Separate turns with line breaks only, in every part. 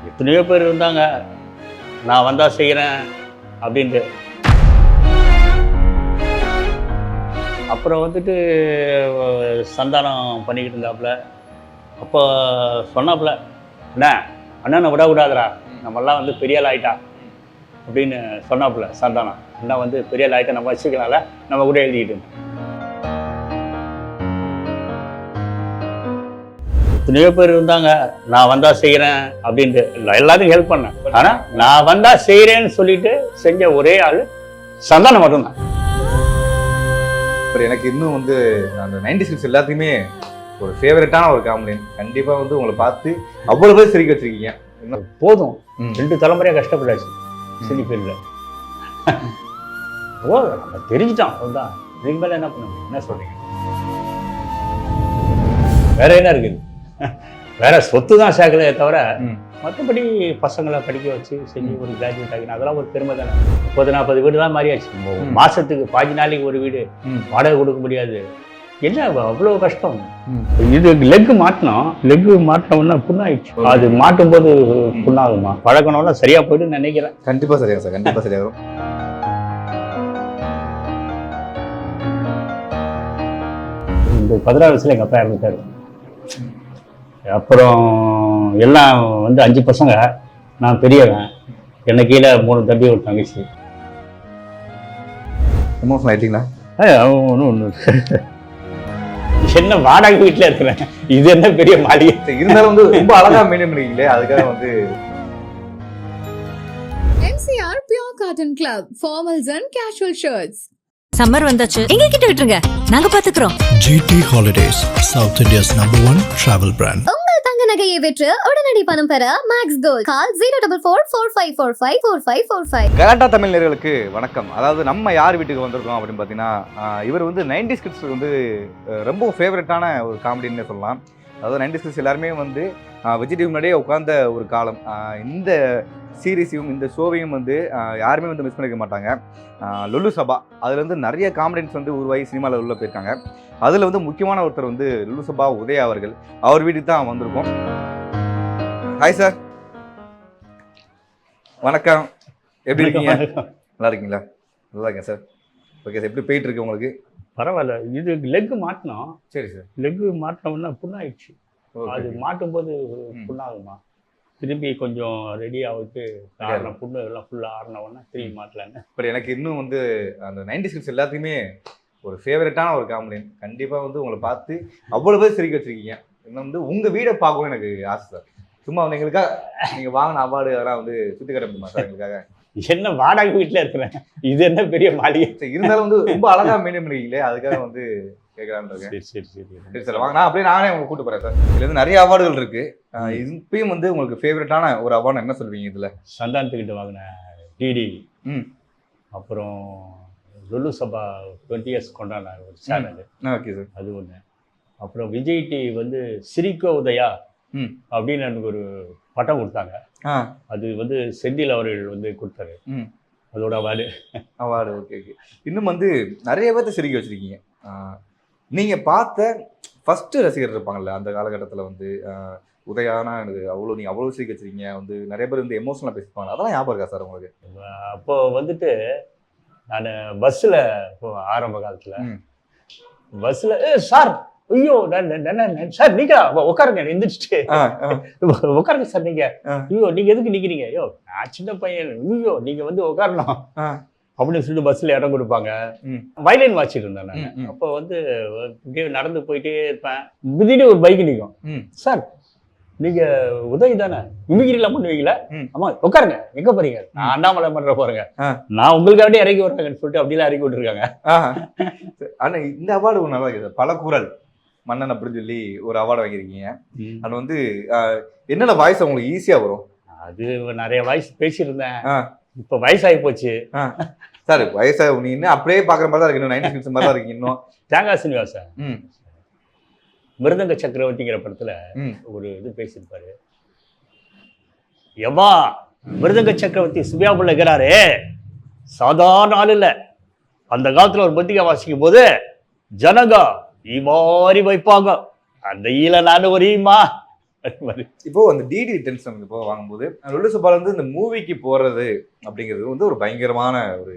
எத்தனையோ பேர் இருந்தாங்க, நான் வந்தால் செய்கிறேன் அப்படின்ட்டு. அப்புறம் வந்துட்டு சந்தானம் பண்ணிக்கிட்டு இருந்தாப்புல. அப்போ சொன்னாப்புல, அண்ணா அண்ணனை விட விடாதரா, நம்மெல்லாம் வந்து பெரிய ஆள் ஆகிட்டா அப்படின்னு சொன்னாப்புல சந்தானம். அண்ணா வந்து பெரிய ஆள் ஆகிட்டா நம்ம வச்சுக்கலாம்ல, நம்ம கூட எழுதிக்கிட்டு. எத்தனையோ பேர் இருந்தாங்க, நான் வந்தா செய்கிறேன் அப்படின்ட்டு. எல்லாத்துக்கும் ஹெல்ப் பண்ணேன். ஆனால் நான் வந்தா செய்கிறேன்னு சொல்லிட்டு செஞ்ச ஒரே ஆள் சந்தானம் மட்டும்தான்.
இப்போ எனக்கு இன்னும் வந்து அந்த 90s கிட்ஸ் எல்லாத்தையுமே ஒரு ஃபேவரட்டான ஒரு காமெடியன். கண்டிப்பாக வந்து உங்களை பார்த்து அவ்வளோ பேர் சிரிக்க வச்சிருக்கீங்க.
போதும், 2 தலைமுறையாக கஷ்டப்பட்டாச்சு சினி ஃபீல்டில். ஓ நம்ம தெரிஞ்சிட்டோம், அதுதான். இதுக்கு மேலே என்ன பண்ண முடியும்? என்ன சொல்றீங்க? வேற என்ன இருக்குது? வேற சொத்து தான் சேர்க்கலையே தவிர மற்றபடி பசங்களை படிக்க வச்சு செஞ்சு ஒரு கிராஜுவேட் ஆகினா அதெல்லாம் ஒரு பெருமை தானே. 30-40 வீடு தான் மாறியாச்சு. மாசத்துக்கு 5 நாளைக்கு ஒரு வீடு வாடகை கொடுக்க முடியாது. என்ன அவ்வளோ கஷ்டம். இது லெக் மாட்டினோம்னா புண்ணாயிடுச்சு. அது மாட்டும் போது புண்ணாகுமா? பழக்கணும்னா சரியா போயிட்டு நினைக்கிறேன்.
கண்டிப்பா சரியா சார், கண்டிப்பா சரியாகும்.
இந்த 16 வயசுல எங்க அப்பா இறந்துட்டாரு. அப்புறம் எல்லாம் வந்து 5 பசங்க, நான் பெரியவன், என்ன கீழே 3 தம்பி ஒரு தங்கச்சி.
எமோஷனல் ஆயிட்டீங்களா?
என்ன வாடகை வீட்டில் இருக்கிறேன், இது என்ன பெரிய மாளிகை.
இருந்தாலும் வந்து ரொம்ப அழகா மெயின்டைன் பண்ணிருக்கீங்களே, அதுக்காக வந்து
MCR Pure Cotton Club formals and casual shirts.
Summer வந்தாச்சு, எங்க கிட்ட விட்டுருங்க, நாங்க பாத்துக்கிறோம்.
GT Holidays, South India's #1 travel brand.
உங்கள் தங்க நகையை விற்று உடனடி பணம் பெற மேக்ஸ் கோல்ட். கால் 04445454545.
கலாட்டா தமிழ் நேயர்களுக்கு வணக்கம். அதாவது நம்ம யார் வீட்டுக்கு வந்திருக்கோம் அப்படின்னு பார்த்தீங்கன்னா, இவர் வந்து 90s கிட்ஸ் வந்து ரொம்ப ஃபேவரட்டான ஒரு காமெடின்னு சொல்லலாம். அதாவது 90s கிட்ஸ் எல்லாருமே வந்து விஜய் டிவி முன்னாடியே உட்கார்ந்த ஒரு காலம். இந்த சீரீஸையும் இந்த ஷோவையும் வந்து யாருமே வந்து மிஸ் பண்ணிக்க மாட்டாங்க. லுல்லு சபா, அதுல வந்து நிறைய காமெடியன்ஸ் வந்து உருவாகி சினிமாவில் உள்ள போயிருக்காங்க. அதில் வந்து முக்கியமான ஒருத்தர் வந்து லுல்லு சபா உதயா அவர்கள். அவர் வீட்டுக்கு தான் வந்திருக்கோம். ஹாய் சார், வணக்கம். எப்படி இருக்கீங்க? நல்லா இருக்கீங்களா? நல்லா இருக்கேன் சார். ஓகே சார், எப்படி போயிட்டு இருக்கு உங்களுக்கு?
பரவாயில்ல. இது லெக் மாட்டினோம்.
சரி சார்.
லெக் மாட்டினோம்னா புண்ணாயிடுச்சு. அது மாட்டும் போது புண்ணாகுமா? திரும்பி கொஞ்சம் ரெடி ஆகிட்டு ஆறின புண்ணு எல்லாம் ஃபுல்லாக ஆறினவுடனே திரும்பி மாட்டலான்னு.
பட் எனக்கு இன்னும் வந்து அந்த 90s கிட்ஸ் எல்லாத்தையுமே ஒரு ஃபேவரட்டான ஒரு காமெடியன். கண்டிப்பாக வந்து உங்களை பார்த்து அவ்வளோ பேர் சிரிக்க வச்சிருக்கீங்க. இன்னும் வந்து உங்கள் வீடை பார்க்கவும் எனக்கு ஆசை சார். சும்மா வந்து எங்களுக்காக நீங்கள் வாங்கின அவார்டு அதெல்லாம் வந்து சுற்றி கட்ட முடியுமா சார் எங்களுக்காக?
என்ன வாடகை வீட்டில் இருக்கிறேன், இது என்ன பெரிய மாளிகை.
இருந்தாலும் வந்து ரொம்ப அழகாக மெயின்டைன் பண்ணிருக்கீங்களே, அதுக்காக வந்து கேட்கலான்னு இருக்கேன். சரி சார், வாங்க. நான் அப்படியே நானே உங்களுக்கு கூட்டு போகிறேன் சார். இதுல வந்து நிறைய அவார்டுகள் இருக்கு. இப்பயும் வந்து உங்களுக்கு ஃபேவரட்டான ஒரு அவார்டு என்ன சொல்வீங்க? இதில்
சந்தானத்துக்கிட்ட வாங்கின டிடி, அப்புறம் லுல்லு சபா 20 இயர்ஸ் கொண்டாடினாங்க ஒரு சேனல்.
ஓகே சார், அது ஒன்று.
அப்புறம் விஜய் டிவி வந்து சிரிக்கோ உதயா அப்படின்னு எனக்கு ஒரு பட்டம் கொடுத்தாங்க. அது வந்து செந்தில் அவர்கள் வந்து கொடுத்தாரு. அதோட அவார்டு.
Okay okay. இன்னும் வந்து நிறைய பேர்த்த சிரிக்க வச்சிருக்கீங்க. நீங்கள் பார்த்த ஃபஸ்ட்டு ரசிகர் இருப்பாங்கல்ல அந்த காலகட்டத்தில் வந்து உதயானா எனக்கு நீங்கள் அவ்வளோ சிரிக்க வச்சிருக்கீங்க. வந்து நிறைய பேர் வந்து எமோஷனலாக பேசிப்பாங்க, அதெல்லாம் ஞாபகம் இருக்கா சார் உங்களுக்கு?
அப்போ வந்துட்டு நான் பஸ்ஸில் ஆரம்ப காலத்தில் பஸ்ஸில் சார், ஐயோ சார் நீங்கள் உட்காருங்க, எந்திரிச்சிட்டு உட்காருங்க சார், நீங்கள் ஐயோ நீங்கள் எதுக்கு நிற்கிறீங்க? ஐயோ நான் சின்ன பையன், ஐயோ நீங்கள் வந்து உட்காரணும் அப்படின்னு சொல்லிட்டு பஸ்ஸில் இடம் கொடுப்பாங்க. வயலின் வாட்சிட்டு இருந்தேன் நான். அப்போ வந்து இப்படியே நடந்து போயிட்டே இருப்பேன். திடீர்னு ஒரு பைக் நிற்கும். சார் நீங்க உதவி தானே, மிமிகிரிலாம் பண்ணுவீங்களா? ஆமா, உட்காருங்க. எங்க போறீங்க? நான் அண்ணாமலை பண்ற போறேங்க. நான் உங்களுக்காக இறக்கி விடுறேங்கன்னு சொல்லிட்டு அப்படிலாம் இறக்கி விட்டுருக்காங்க.
ஆனா இந்த அவார்டு ஒன்று நல்லா இருக்குது, பல குரல் மன்னன் அப்படின்னு சொல்லி ஒரு அவார்டு வாங்கியிருக்கீங்க. அது வந்து என்னென்ன வாய்ஸ் உங்களுக்கு ஈஸியா வரும்?
அது நிறைய வாய்ஸ் பேசியிருந்தேன். இப்ப வயசாகி போச்சு
சார். வயசாக நீ இன்னும் அப்படியே பாக்குற மாதிரி தான் இருக்கு. 90s கிட்ஸ் மாதிரி தான் இருக்கு இன்னும்.
தேங்காய் சீனிவாசன் மிருதங்க சக்கரவர்த்திங்கிற படத்துல ஒரு இது பேசியிருப்பாரு. எவ்வா மிருதங்க சக்கரவர்த்தி சுபியாபுள்ள இருக்கிறாரு, சாதாரண ஆள் இல்ல. அந்த காலத்துல ஒரு பத்திரிகை வாசிக்கும் போது ஜனகா மாதிரி வைப்பாங்க, அந்த ஈல நானு ஒரு ஈமா அது மாதிரி.
இப்போ அந்த டிடி டென்ஷன் இப்போ வாங்கும்போது லொல்லு சபால வந்து இந்த மூவிக்கு போறது அப்படிங்கிறது வந்து ஒரு பயங்கரமான ஒரு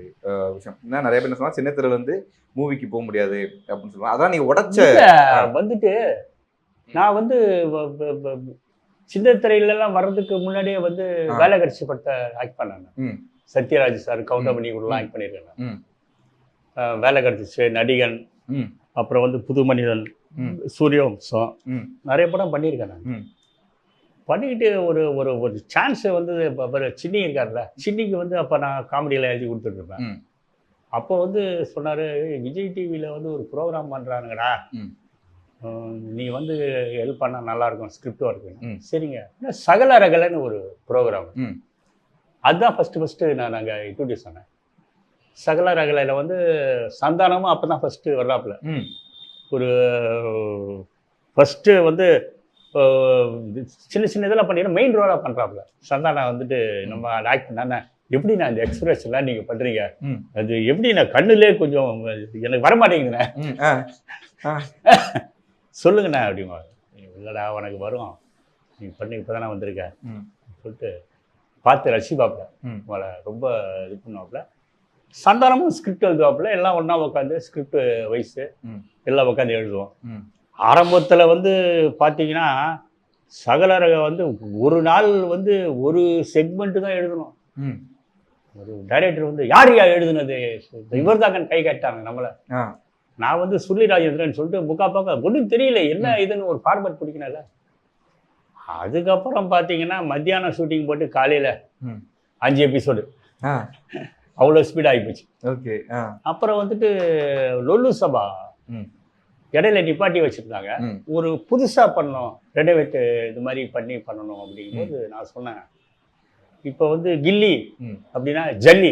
விஷயம். ஏன்னா நிறைய பேர் என்ன சொன்னா சின்ன திரையில வந்து மூவிக்கு போக முடியாது அப்படின்னு சொல்லுவாங்க. அதான் நீங்க உடைச்ச
இல்ல, வந்துட்டு நான் வந்து சின்ன திரையில எல்லாம் வர்றதுக்கு முன்னாடியே வந்து வேலை கட்சி படத்தை ஆக்ட் பண்ணேன். சத்யராஜ் சார் கவுண்டமணி கூட ஆக்ட் பண்ணியிருக்கேன். வேலை கிடைச்சிச்சு, நடிகன், அப்புறம் வந்து புது மனிதன், சூரியவம்சம், நிறைய படம் பண்ணியிருக்கேன் நான். பண்ணிக்கிட்டு ஒரு ஒரு ஒரு சான்ஸ் வந்து சின்னி இருக்கார்ல, சின்னிக்கு வந்து அப்போ நான் காமெடியில் எழுதி கொடுத்துட்ருப்பேன். அப்போ வந்து சொன்னார், விஜய் டிவியில் வந்து ஒரு ப்ரோக்ராம் பண்ணுறானுங்கடா, நீ வந்து ஹெல்ப் பண்ணால் நல்லாயிருக்கும் ஸ்கிரிப்ட் ஒர்க்கு. சரிங்க. சகல ரகலன்னு ஒரு ப்ரோக்ராம், அதுதான் ஃபஸ்ட்டு நான் நாங்கள் இன்ட்ரடியூஸ் பண்ணேன். சகல ரகலையில் வந்து சந்தானமும் அப்போ தான் ஃபஸ்ட்டு வர்றாப்புல. ஒரு ஃபஸ்ட்டு வந்து சின்ன சின்ன இதெல்லாம் பண்ணிடுறேன், மெயின் ரோலாக பண்ணுறாப்புல. சந்தானம் வந்துட்டு நம்ம ஆக்ட் பண்ணானே, எப்படி நான் இந்த எக்ஸ்பிரஷன்லாம் நீங்கள் பண்ணுறீங்க, அது எப்படி நான் கண்ணுலேயே கொஞ்சம் எனக்கு வரமாட்டேங்குதுண்ணே, சொல்லுங்கண்ணே அப்படிமா. இல்லைடா உனக்கு வரும், நீ பண்ணி இப்போ தானே வந்திருக்க சொல்லிட்டு பார்த்து ரசிப்பாப்புல, உங்களை ரொம்ப இது பண்ணுவாப்புல. சந்தானமும் ஸ்கிரிப்ட் எழுதுவாப்புல, எல்லாம் ஒன்றா உட்காந்து ஸ்கிரிப்ட் வயசு எல்லாம் உட்காந்து எழுதுவோம். ஆரம்பத்தில் வந்து பார்த்தீங்கன்னா சகலரக வந்து ஒரு நாள் வந்து ஒரு செக்மெண்ட்டு தான் எழுதணும். ஒரு டைரக்டர் வந்து யார் எழுதுனது, இவர் தான் கை காட்டாங்க நம்மளை. நான் வந்து சுருளி ராஜேந்திரன் சொல்லிட்டு முக்காப்பாக்க ஒன்றும் தெரியல என்ன இதுன்னு ஒரு ஃபார்மேட் பிடிக்கணும்ல. அதுக்கப்புறம் பார்த்தீங்கன்னா மத்தியானம் ஷூட்டிங் போட்டு காலையில் 5 எபிசோடு, அவ்வளோ ஸ்பீட் ஆகிப்போச்சு.
ஓகே.
அப்புறம் வந்துட்டு லொல்லு சபா இடையில நிப்பாட்டி வச்சுருந்தாங்க. ஒரு புதுசாக பண்ணோம், ரெனோவேட்டு இது மாதிரி பண்ணணும் அப்படிங்கும்போது நான் சொன்னேன், இப்போ வந்து கில்லி அப்படின்னா ஜல்லி.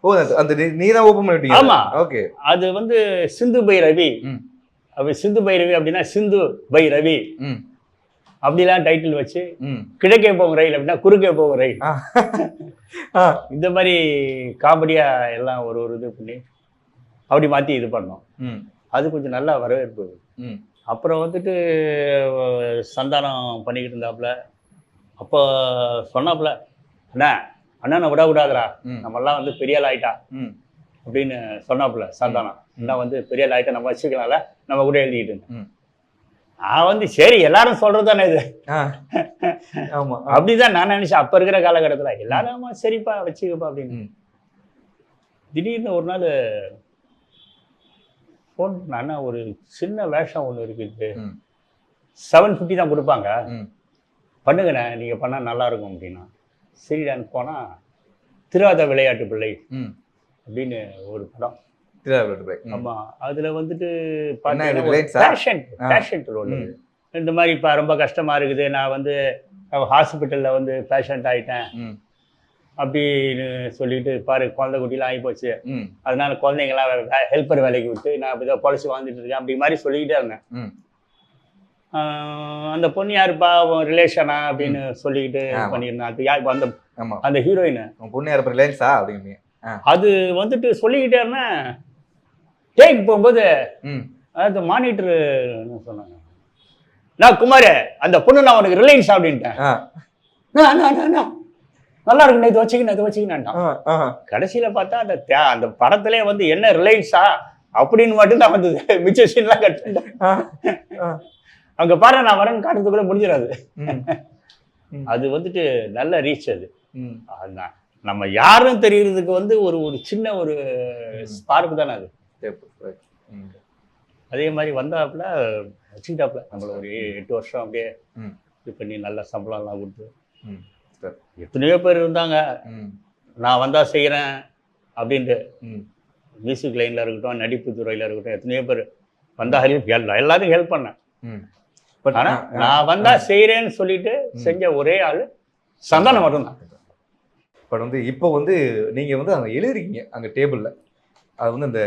ஓ, அந்த நீதான் ஓப்பன் பண்ணிட்டீங்க?
ஆமாம்.
ஓகே.
அது வந்து சிந்து பை ரவி, அப்படி சிந்து பை ரவி அப்படின்னா சிந்து பை ரவி அப்படிலாம் டைட்டில் வச்சு, கிழக்கே போகும் ரயில் அப்படின்னா குறுக்கே போகும் ரயில், இந்த மாதிரி காமெடியாக எல்லாம் ஒரு இது பண்ணி அப்படி மாற்றி இது பண்ணோம். அது கொஞ்சம் நல்லா வரவேற்பு. அப்புறம் வந்துட்டு சந்தானம் பண்ணிக்கிட்டு இருந்தாப்புல. அப்போ சொன்னாப்புல, அண்ணனை விட விடாதரா, நம்மெல்லாம் வந்து பெரிய ஆள் ஆயிட்டா அப்படின்னு சொன்னாப்புல சந்தானம். அண்ணா வந்து பெரிய ஆள் ஆயிட்டா, நம்ம வச்சுக்கலாம்ல, நம்ம கூட எழுதிக்கிட்டு இருந்தேன். நான் வந்து சரி எல்லாரும் சொல்றதுதானே இது அப்படிதான் நான் நினைச்சேன். அப்ப இருக்கிற காலகட்டத்தில் எல்லாரும் சரிப்பா வச்சுக்கப்பா அப்படின்னு. திடீர்னு ஒரு நாள் ஃபோன் பண்ணா, ஒரு சின்ன வேஷம் ஒன்று இருக்குது, 750 தான் கொடுப்பாங்க, பண்ணுங்கண்ணே நீங்க பண்ணா நல்லா இருக்கும் அப்படின்னா. சரிடான்னு போனா திராத விளையாட்டு பிள்ளை அப்படின்னு ஒரு படம். ஆமா, அதுல வந்துட்டு பேஷண்ட் ரோல். இந்த மாதிரி இப்ப ரொம்ப கஷ்டமா இருக்குது, நான் வந்து ஹாஸ்பிட்டல்ல வந்து பேஷண்ட் ஆயிட்டேன் அப்படின்னு சொல்லிட்டு, பாரு குழந்தை குட்டிலாம் ஆகி போச்சு, அதனால குழந்தைங்களாம் ஹெல்ப்பர் வேலைக்கு விட்டு நான் ஏதோ பொழைச்சி வாழ்ந்துட்டு இருக்கேன் அப்படி மாதிரி சொல்லிக்கிட்டே இருந்தேன். அந்த பொண்ணு யாருப்பா ரிலேஷனா அப்படின்னு சொல்லிக்கிட்டு பண்ணியிருந்தேன். அந்த ஹீரோயின்
பொண்ணு யாரு ரிலேஷன்ஸா அப்படிங்க.
அது வந்துட்டு சொல்லிக்கிட்டே இருந்தேன். டேக் போகும்போது அது மானிட்டர் சொன்னாங்க, நான் குமார் அந்த பொண்ணு நான் உனக்கு ரிலையன்ஸ் அப்படின்ட்டேன். நல்லா இருக்கு, இதை வச்சுக்கினான். கடைசியில பார்த்தா அந்த படத்திலே வந்து என்ன ரிலையன்ஸா அப்படின்னு மட்டும்தான் வந்தது, மிச்ச சீன்லாம் கட் பண்ணிட்டேன். அங்க பாரு நான் வரேன்னு காட்டுறதுக்குள்ள முடிஞ்சிடாது. அது வந்துட்டு நல்ல ரீச். அது அதுதான் நம்ம யாரும் தெரியறதுக்கு வந்து ஒரு ஒரு சின்ன ஒரு ஸ்பார்க் தானே அது. அதே மாதிரி வந்தாப்புல வச்சுக்கிட்டாப்புல நம்மள ஒரு 8 வருஷம் அப்படியே இது பண்ணி நல்ல சம்பளம்லாம் கொடுத்து. எத்தனையோ பேர் இருந்தாங்க, நான் வந்தா செய்கிறேன் அப்படின்ட்டு. மியூசிக் லைனில் இருக்கட்டும், நடிப்பு துறையில் இருக்கட்டும், எத்தனையோ பேர் வந்தா எல்லாரும் ஹெல்ப் பண்ணேன். பட் ஆனால் நான் வந்தா செய்கிறேன்னு சொல்லிட்டு செஞ்ச ஒரே ஆள் சந்தானம் மட்டும்தான்.
பட் வந்து இப்போ வந்து நீங்கள் வந்து அங்கே எழுதிருக்கீங்க அங்கே டேபிளில், அது வந்து அந்த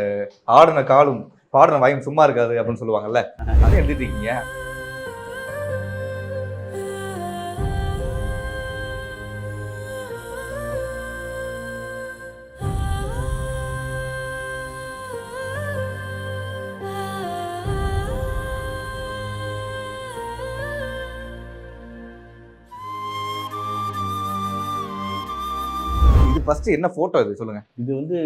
ஆடின காலும் பாடின வாயும் சும்மா இருக்காது அப்படின்னு சொல்லுவாங்கல்ல, அதை எழுதிருக்கீங்க. ஃபர்ஸ்ட் என்ன போட்டோ இது சொல்லுங்க.
இது வந்து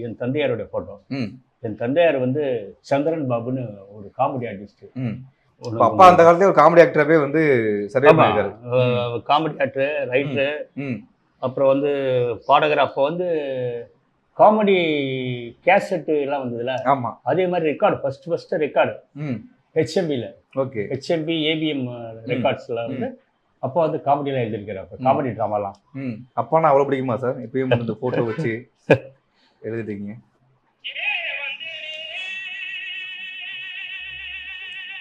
என் தந்தையாருடைய ஃபோட்டோ.
ம்.
என் தந்தையார் வந்து சந்திரன் பாபுன்னு ஒரு காமெடி ஆர்டிஸ்ட்.
ம். அப்பா அந்த காலத்துல ஒரு காமெடி ஆக்டராகவே வந்து சர்வே பண்ணிருக்காரு.
காமெடி ஆக்டர், ரைட்டர்,
ம்.
அப்புறம் வந்து பாடகர். அப்போ வந்து காமெடி கேசட் எல்லாம் வந்ததுல,
ஆமா.
அதே மாதிரி ரெக்கார்டு ஃபர்ஸ்ட் ரெக்கார்டு
ம்.
ஹெச்எம்பியில்,
ஓகே.
ஹெச்எம்பி ஏபிஎம் ரெக்கார்ட்ஸில் வந்து அப்போ வந்து காமெடியெலாம் எழுதியிருக்கிறார். அப்போ காமெடி ட்ராமாலாம்.
ம். அப்பா நான் அவ்வளோ பிடிக்குமா சார்? இப்பயும் வந்து ஃபோட்டோ வச்சு எழுதிட்டீங்க.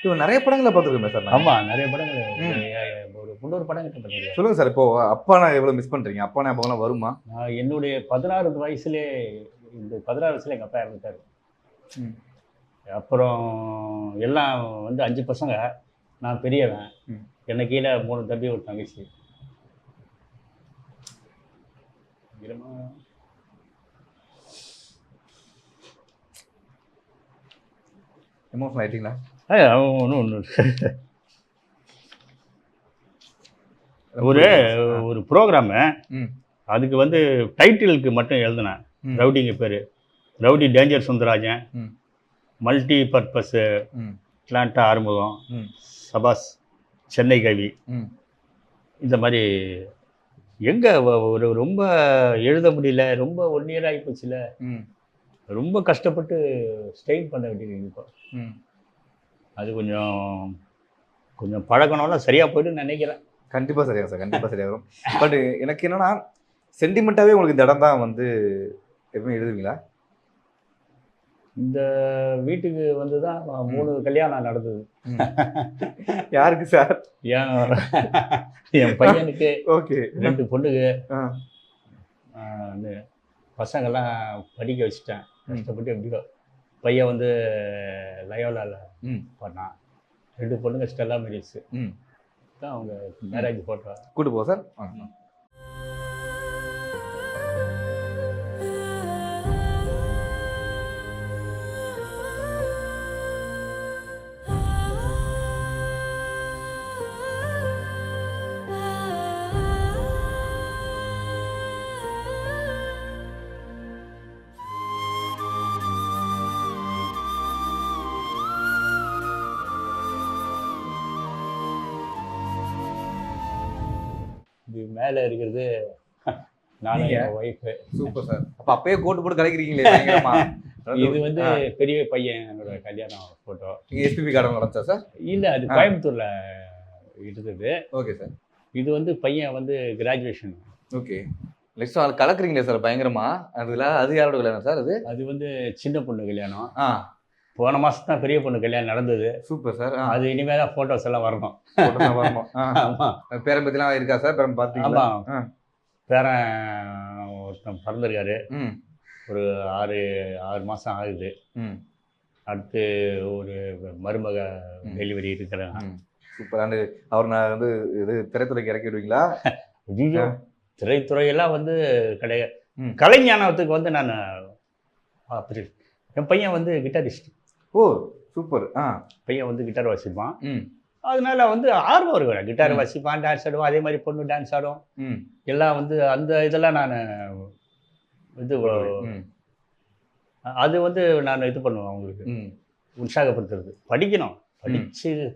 இப்போ நிறைய படங்களை பார்த்துருக்கேன் சார்.
ஆமாம், நிறைய படங்கள், ஒரு 300 படம் கிட்ட பண்ணியிருக்கேன்.
சொல்லுங்க சார். இப்போ அப்பா நான் எவ்வளோ மிஸ் பண்ணுறீங்க? அப்பா நான் அப்போலாம் வருமா?
நான் என்னுடைய 16 வயசுலே, இந்த 16 வயசுல எங்கள் அப்பா இறந்துட்டார்.
ம்.
அப்புறம் எல்லாம் வந்து 5 பசங்க, நான் பெரியவன்.
ம்.
என்னை கீழே 3 தம்பி, ஒரு தங்கச்சி.
எமோஷனல் ஆயிட்டீங்களா?
ஒன்று ஒரு ப்ரோக்ராமு,
ம்.
அதுக்கு வந்து டைட்டிலுக்கு மட்டும் எழுதினேன்.
ம்.
ரவுடிங்க பேர் ரவுடி டேஞ்சர் சுந்தராஜன்,
ம்.
மல்டி பர்பஸு,
ம்.
அட்லாண்டா ஆறுமுகம்,
ம்.
சபாஸ், சென்னை கவி.
ம்.
இந்த மாதிரி எங்கே ஒரு ரொம்ப எழுத முடியல, ரொம்ப 1 இயர் ஆகி போச்சுல,
ம்.
ரொம்ப கஷ்டப்பட்டு ஸ்ட்ரெயின் பண்ண வேண்டியது இப்போ.
ம்.
அது கொஞ்சம் பழக்கணும்னா சரியாக போய்ட்டு நினைக்கிறேன்.
கண்டிப்பாக சரியாக சார், கண்டிப்பாக சரியாக வரும். பட் எனக்கு என்னன்னா, சென்டிமெண்ட்டாகவே உங்களுக்கு இந்த இடம் தான் வந்து எப்பவுமே எழுதுவீங்களா?
இந்த வீட்டுக்கு வந்து தான் 3 கல்யாணம் நடந்தது.
யாருக்கு சார்?
என் பையனுக்கு
ஓகே.
2 பொண்ணுங்க.
ஆ.
பசங்கள்லாம் படிக்க வச்சுட்டேன் கஷ்டப்பட்டு. எப்படியோ பையன் வந்து லயோலாவில்
ம்.
பண்ணான். 2 பொண்ணுங்க ஸ்டெல்லா மேரிஸ்
ம்.
தான் அவங்க மேரேஜ் ஃபோட்டோ.
கூட்டு போ சார்.
இது மேலே இருக்கிறது நானும் என் ஒய்ஃபு.
Super sir. அப்போ அப்பயே கோட்டு போட்டு கலைக்கிறீங்களே பயங்கரமா.
இது வந்து பெரிய பையனோட கல்யாணம் ஃபோட்டோ.
நீங்கள் எஸ்பிபி கார்டன் நடந்தா சார்?
இல்லை, அது கோயம்புத்தூரில் இருந்தது.
Okay sir.
இது வந்து பையன் வந்து கிராஜுவேஷன்.
ஓகே. நெக்ஸ்ட் அது கலக்குறீங்களே சார் பயங்கரமா. அது யாரோட கல்யாணம் சார்? அது
வந்து சின்ன பொண்ணு கல்யாணம்.
ஆ.
போன மாதம் தான் பெரிய பொண்ணு கல்யாணம் நடந்தது.
Super sir.
அது இனிமேல் தான் ஃபோட்டோஸ் எல்லாம் வரணும்.
வரணும்.
ஆமாம்.
பேரன் பற்றிலாம் இருக்கா சார்? பேரன் பார்த்தீங்களா?
ஆமாம், பேரன் ஒருத்தன் பிறந்திருக்காரு.
ம்.
ஒரு 6 மாதம் ஆகுது.
ம்.
அடுத்து ஒரு மருமக டெலிவரி இருக்கிறேன்.
சூப்பர். அண்டு அவர் நான் வந்து இது திரைத்துறைக்கு இறக்கி விடுவீங்களா?
ஐயோ, திரைத்துறையெல்லாம் வந்து கிடையாது. கலைஞானத்துக்கு வந்து நான் அப்படி. என் பையன் வந்து கிட்டாரிஸ்ட்.
ஓ சூப்பர்.
பையன் வந்து கிட்டார் வாசிப்பான்.
ம்.
அதனால வந்து ஆர்வம் இருக்கிறேன். கிட்டார் வாசிப்பான், டான்ஸ் ஆடுவான். அதே மாதிரி பொண்ணு டான்ஸ் ஆடும்.
ம்.
எல்லாம் வந்து அந்த இதெல்லாம் நான் இது அது வந்து நான் இது பண்ணுவேன் அவங்களுக்கு. உற்சாகப்படுத்துறது. படிக்கணும்.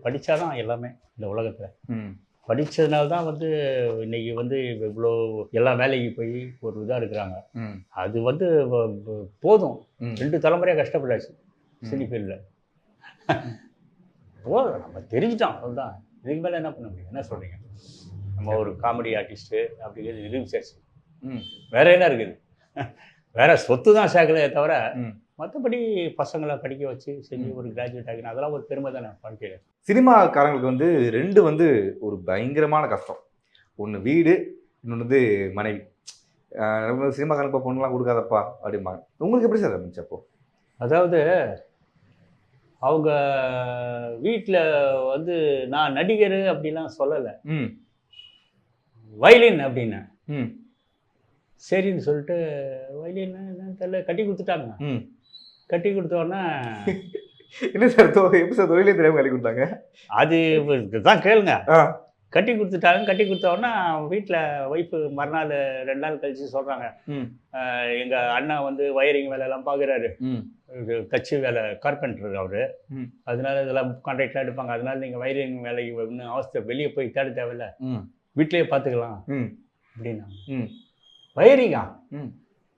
படித்தாதான் எல்லாமே இந்த உலகத்தில். படித்ததுனால தான் வந்து இன்னைக்கு வந்து இவ்வளோ எல்லா வேலைக்கு போய் ஒரு இதாக இருக்கிறாங்க. அது வந்து போதும். 2 தலைமுறையாக கஷ்டப்பட்டாச்சு சினி ஃபீல்டில். நம்ம தெரிஞ்சிட்டோம், அதுதான். இதுக்கு மேலே என்ன பண்ண முடியும்? என்ன சொல்கிறீங்க? நம்ம ஒரு காமெடி ஆர்டிஸ்ட்டு அப்படிங்கிறது நிரூபிச்சாச்சு. வேற என்ன இருக்குது? வேற சொத்து தான் சேர்க்கலையே தவிர மற்றபடி பசங்களை படிக்க வச்சு செஞ்சு ஒரு கிராஜுவேட் ஆகினா அதெல்லாம் ஒரு பெருமை தானே வாழ்க்கையில்.
சினிமாக்காரங்களுக்கு வந்து 2 வந்து ஒரு பயங்கரமான கஷ்டம். ஒன்று வீடு, இன்னொன்று வந்து மனைவி. சினிமாக்காரங்க பொண்ணுலாம் கொடுக்காதப்பா அப்படிம்பாங்க. உங்களுக்கு எப்படி சார் இருந்துச்சு அப்போ?
அதாவது அவங்க வீட்டில் வந்து நான் நடிகர் அப்படிலாம் சொல்லலை. வயலின் அப்படின்னா சரின்னு சொல்லிட்டு வயலின் தெரியல கட்டி கொடுத்துட்டாங்க. கட்டி கொடுத்தோன்னா
என்ன சார் எப்படி சார் தொழிலே தெரியாமல் கட்டி கொடுத்தாங்க?
அது தான் கேளுங்க. கட்டி கொடுத்துட்டாங்க. கட்டி கொடுத்தோன்னா வீட்டில் ஒய்ஃபு மறுநாள் 2 நாள் கழிச்சு சொல்கிறாங்க, எங்கள் அண்ணா வந்து வயரிங் வேலையெல்லாம் பார்க்குறாரு, தச்சு வேலை கார்பெண்டர் அவர், அதனால இதெல்லாம் கான்ட்ராக்ட்லாம் எடுப்பாங்க, அதனால நீங்கள் வயரிங் வேலைக்கு ஒன்றும் அவஸ்தை வெளியே போய் தேட தேவையில்ல, வீட்டிலேயே பார்த்துக்கலாம் அப்படின்னா. வயரிங்கா?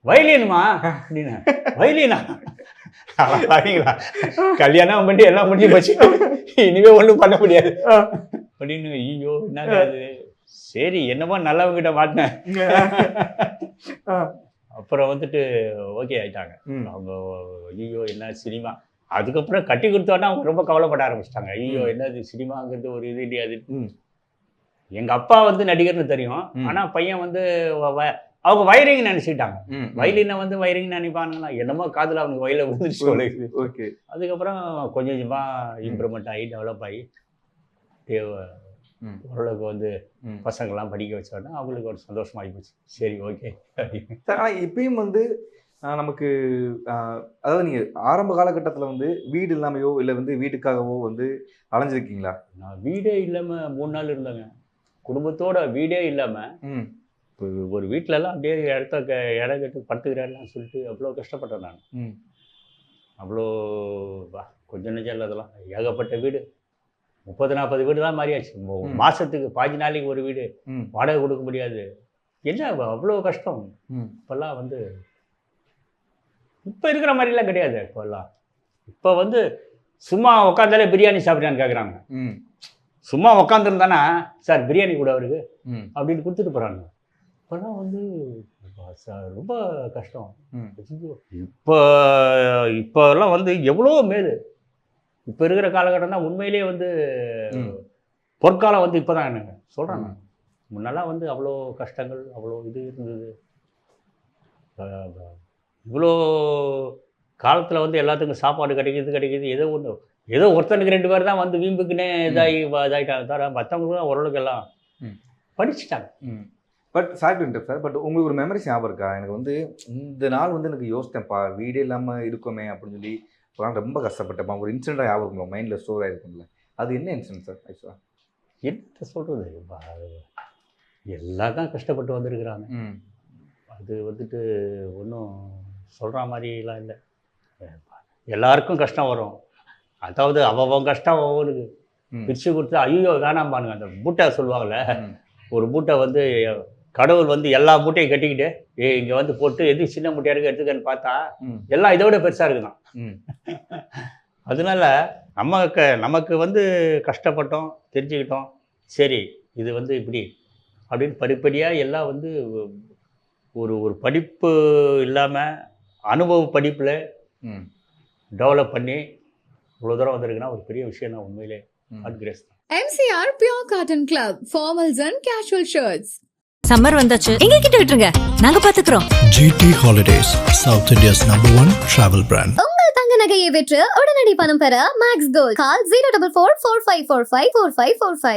வயலினுமா அப்படின்னு. வயலினா? அப்படிங்களா? கல்யாணம் பண்ணி எல்லாம் முடிஞ்சு போச்சு, இனிமே ஒன்றும் பண்ண முடியாது அப்படின்னு. ஐயோ என்னங்க அது, சரி என்னமோ நல்லவங்கிட்ட மாட்டினேன். அப்புறம் வந்துட்டு ஓகே ஆயிட்டாங்க அவங்க. ஐயோ என்ன சினிமா, அதுக்கப்புறம் கட்டி கொடுத்தோன்னா அவங்க ரொம்ப கவலைப்பட ஆரம்பிச்சிட்டாங்க. ஐயோ என்னது சினிமாங்கிறது ஒரு இது இல்லையாது. எங்க அப்பா வந்து நடிகர்னு தெரியும், ஆனா பையன் வந்து அவங்க வயரிங் நினைச்சுக்கிட்டாங்க. வயலினை வந்து வயரிங் நினைப்பானுங்களா, என்னமோ காதுல அவனுக்கு வயல விழுந்துச்சு. ஓகே, அதுக்கப்புறம் கொஞ்சம் கொஞ்சமா இம்ப்ரூவ்மெண்ட் ஆகி டெவலப் ஆகி ஓரளவுக்கு வந்து பசங்கள்லாம் படிக்க வச்சோன்னா அவங்களுக்கு ஒரு சந்தோஷமாகி போச்சு. சரி ஓகே அப்படின்னு.
ஆனால் இப்பயும் வந்து நமக்கு அதாவது நீங்கள் ஆரம்ப காலகட்டத்தில் வந்து வீடு இல்லாமையோ இல்லை வந்து வீட்டுக்காகவோ வந்து அலைஞ்சிருக்கீங்களா?
நான் வீடே இல்லாமல் 3 நாள் இருந்தேங்க, குடும்பத்தோட வீடே இல்லாமல். ஒரு வீட்டிலலாம் அப்படியே இடம் கட்டு படுத்துக்கிறாருன்னு சொல்லிட்டு அவ்வளோ கஷ்டப்பட்டேன் நான். அவ்வளோ கொஞ்சம் நெஞ்சம் இல்லாதெல்லாம் ஏகப்பட்ட வீடு, 30-40 வீடு தான் மாறியாச்சு. மாதத்துக்கு 15 நாளைக்கு ஒரு வீடு, வாடகை கொடுக்க முடியாது. என்ன அவ்வளோ கஷ்டம். இப்போல்லாம் வந்து இப்போ இருக்கிற மாதிரிலாம் கிடையாது. இப்போல்லாம் இப்போ வந்து சும்மா உட்காந்தாலே பிரியாணி சாப்பிட்றான்னு கேட்குறாங்க. சும்மா உட்காந்துருந்தானா சார் பிரியாணி கூட அவருக்கு அப்படின்னு கொடுத்துட்டு போகிறாங்க. இப்போல்லாம் வந்து ரொம்ப கஷ்டம். இப்போல்லாம் வந்து எவ்வளோ மேலு. இப்போ இருக்கிற காலகட்டம் தான் உண்மையிலேயே வந்து பொற்காலம் வந்து இப்போ தான் எனக்கு சொல்கிறேன் நான். முன்னெல்லாம் வந்து அவ்வளோ கஷ்டங்கள் அவ்வளோ இது இருந்தது. இவ்வளோ காலத்தில் வந்து எல்லாத்துக்கும் சாப்பாடு கிடைக்கிது. ஏதோ ஒருத்தனுக்கு 2 பேர் தான் வந்து வீம்புக்குன்னே இதாகிட்டாங்க தவிர மற்றவங்களுக்கு தான் ஓரளவுக்கு எல்லாம் படிச்சுட்டாங்க.
பட் சார் பட் உங்களுக்கு ஒரு மெமரிஸ் ஞாபகம் இருக்கா? எனக்கு வந்து இந்த நாள் வந்து எனக்கு யோசித்தேன்ப்பா, வீடே இல்லாமல் இருக்குமே அப்படின்னு சொல்லி ரொம்ப கஷ்டப்பட்டேன்ப்பா. ஒரு இன்சிடென்ட்டாக ஞாபகம் இருக்கும், மைண்டில் ஸ்டோர் ஆகிருக்கும்ல, அது என்ன இன்சிடென்ட் சார்? ஆக்சுவலாக
என்ன சொல்கிறது, எல்லாம் தான் கஷ்டப்பட்டு வந்திருக்கிறாங்க. அது வந்துட்டு ஒன்றும் சொல்கிற மாதிரிலாம் இல்லை. எல்லாருக்கும் கஷ்டம் வரும். அதாவது அவன் கஷ்டம் ஒவ்வொருக்கு பிரித்து கொடுத்து ஐயோ வேணாம்பானுங்க. அந்த மூட்டை சொல்லுவாங்கள்ல, ஒரு மூட்டை வந்து கடவுள் வந்து எல்லா மூட்டையும் கட்டிக்கிட்டு இங்கே வந்து போட்டு எது சின்ன மூட்டையாக இருக்குது எடுத்துக்கன்னு பார்த்தா எல்லாம் இதை விட பெருசாக இருக்குதான். அதனால நமக்கு வந்து கஷ்டப்பட்டோம், தெரிஞ்சுக்கிட்டோம், சரி இது வந்து இப்படி அப்படின்னு படிப்படியாக எல்லாம் வந்து ஒரு படிப்பு இல்லாமல் அனுபவ படிப்பில் டெவலப் பண்ணி இவ்வளோ தூரம் வந்திருக்குன்னா ஒரு பெரிய விஷயம் தான் உண்மையிலே. காட் கிரேஸ் தான்.
MCR Pure Cotton Club, formals and casual shirts.
Summer வந்தாச்சு, எங்க கிட்ட விட்டுருங்க, நாங்க பாத்துக்கிறோம்.
GT Holidays, South India's #1 travel brand.
உங்கள் தங்க நகையை விற்று உடனடி பணம் பெற மேக்ஸ் கோல்ட். கால் 04445454545.